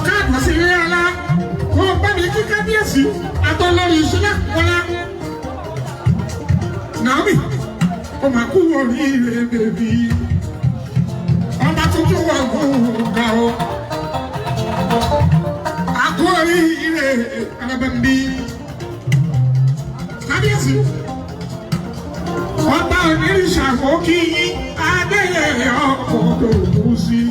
káàbọ̀ sí ilé ọlá kó o bá mi kí kábíyèsí àtọ́lọ́rí ìṣúná wọlá. Naomi ó máa kú oríire bèbí ọba tuntun wà gbọ́ngà o. Àkú oríire alábẹ́mbí kábíyèsí ọba onírìṣà kò kí adéyẹyẹ ọkọ̀ òkú sí.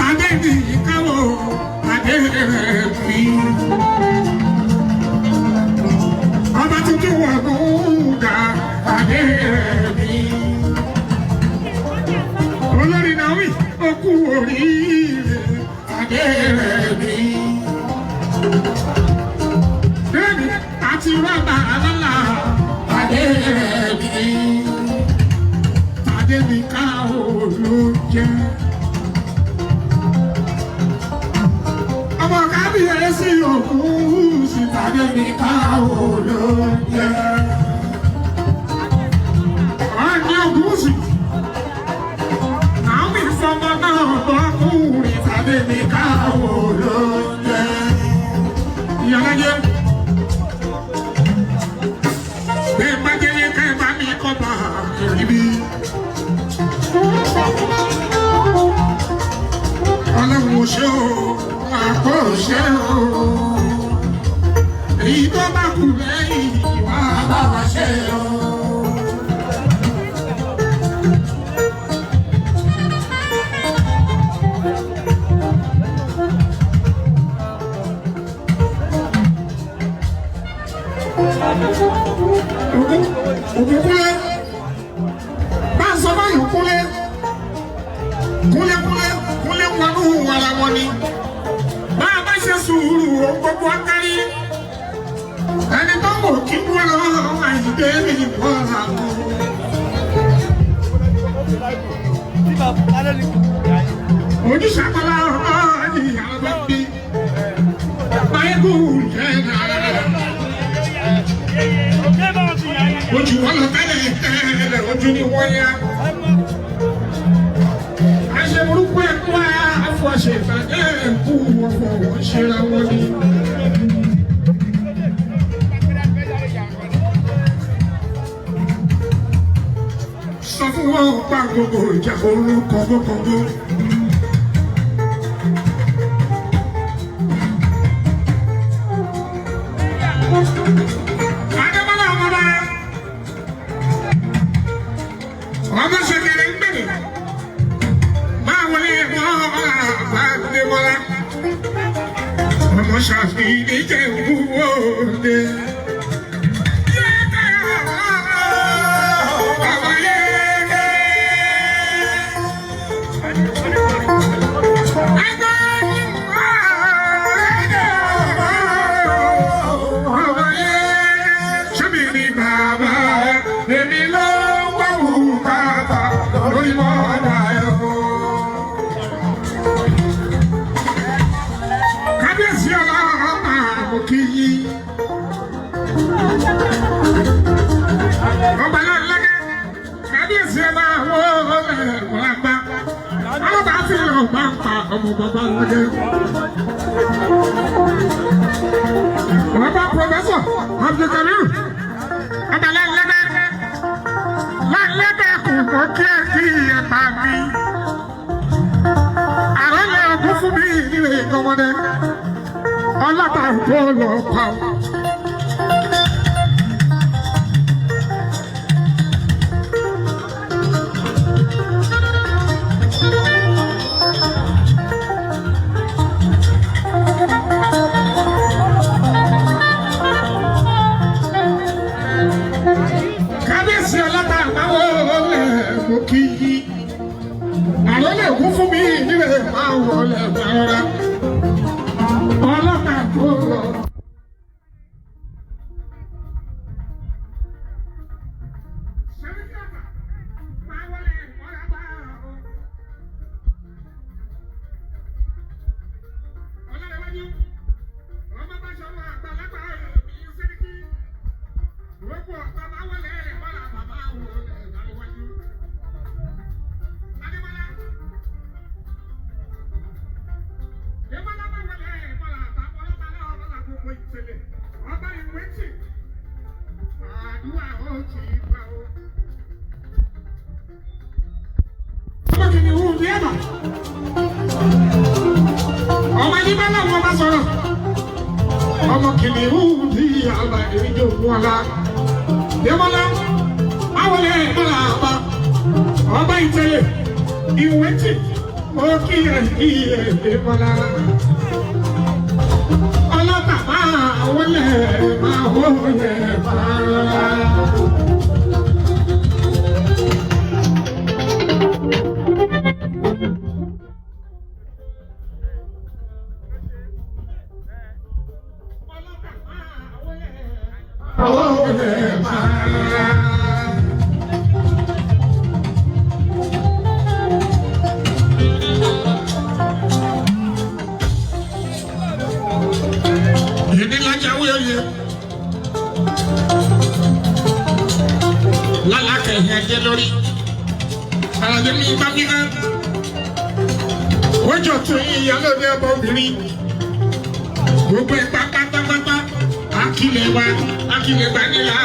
Adéyíkáwò adéyẹmí ọba tuntun wà gbọ́ngà adéyẹmí. Olórí Naomi ó kú oríire adéyẹmí. Bẹ́ẹ̀ni àti rọ́bà alálà adéyẹmí. Adéyíkáwò ló jẹ́. Ọmọ kábíyèsí òkú sí Adéyíkáwò ló jẹ́. Ọ̀nà ògúnṣì Naomi fọmọ náà bọ́kùnrin Adéyíkáwò ló jẹ́. Ìyálàjẹ́ bẹ́ẹ̀ bá jẹ́ yẹ ká ẹ bá mi kọ́ bá ibi. Ọlọ́run ò ṣe o, àpò ò ṣe o. Èyí tó bá kù lẹ́yìn ìwà bá wa ṣe o. Ògúnkúnlé bá ń sọ báyìí kúnlé kúnlé wọnú wàrà wọn ni bá a bá ṣe sùúrù ohun gbogbo akárí ẹni tó mọ̀ kí wọ́n lọ àìdé ìwọ́n àwọn. Ojúṣàkọlá ọ̀rọ̀ ni àwọn bí báyìí jẹ́ náírà. Ojú wọn lọ tẹ́lẹ̀ ojú ni wọ́n yá. Àṣẹ burúkú ẹ̀kọ́ àfọ̀ṣe ìbàdí ẹ̀kú ọ̀fọ̀ wọ́n ṣera wọn ni. Sọ fún wọn pa gbogbo ìjà orú kọ̀ọ̀kọ̀ọ̀kọ̀. Ọmọ ṣẹ̀kẹ̀rẹ̀ ń bẹ̀rẹ̀ máa wọlé ẹ̀gbọ́n àgbàdémọ́lá ọmọ ṣàfihàn ìjẹ́ ìwúwo dé. Ọmọ bàbá lọ́dẹ. Bàbá Prọfẹ́sọ̀ Abdulkarim Ọbalẹ̀ lẹ́dẹ̀ kò mọ́ kí ẹ kí ẹ bá mi. Àrọ́lẹ̀ ọdún fún mi nílé ìgbọ́mọdé. Ọlọ́pàá tó lọ pa ọ́. Àrọ́lẹ̀ ògún fún mi nílé máa wọlé rárá. Ọlọ́pàá tó lọ. Ọlọ́rẹ̀wájú, ọmọ bá ṣọwọ́ àgbàlagbà ìtẹ̀lẹ̀ ọba ìwé tì àdúrà ó ti gbà ó. ọmọ kìnìún wù ní ẹ̀bà ọmọ yìí bá láwọn ọba sọ̀rọ̀ ọmọ kìnìún ní àbá ìrìnjò wọlá Dẹ́mọ́lá awọlé ẹ̀dọ́là àbá ọba ìtẹ̀lẹ̀ ìwé tì ó kí ẹ̀ kí ẹ̀ Dẹ́mọ́lá. ọlọ́tà máa wọlé fara. Lala kẹ̀hìn ẹ̀jẹ̀ lórí, àlàyé mi bá mi hàn. Wọ́n jọ tún ìyálóde ọmọ obìnrin. Gbogbo ẹ̀ pátápátá, akílẹ̀ wa nílà.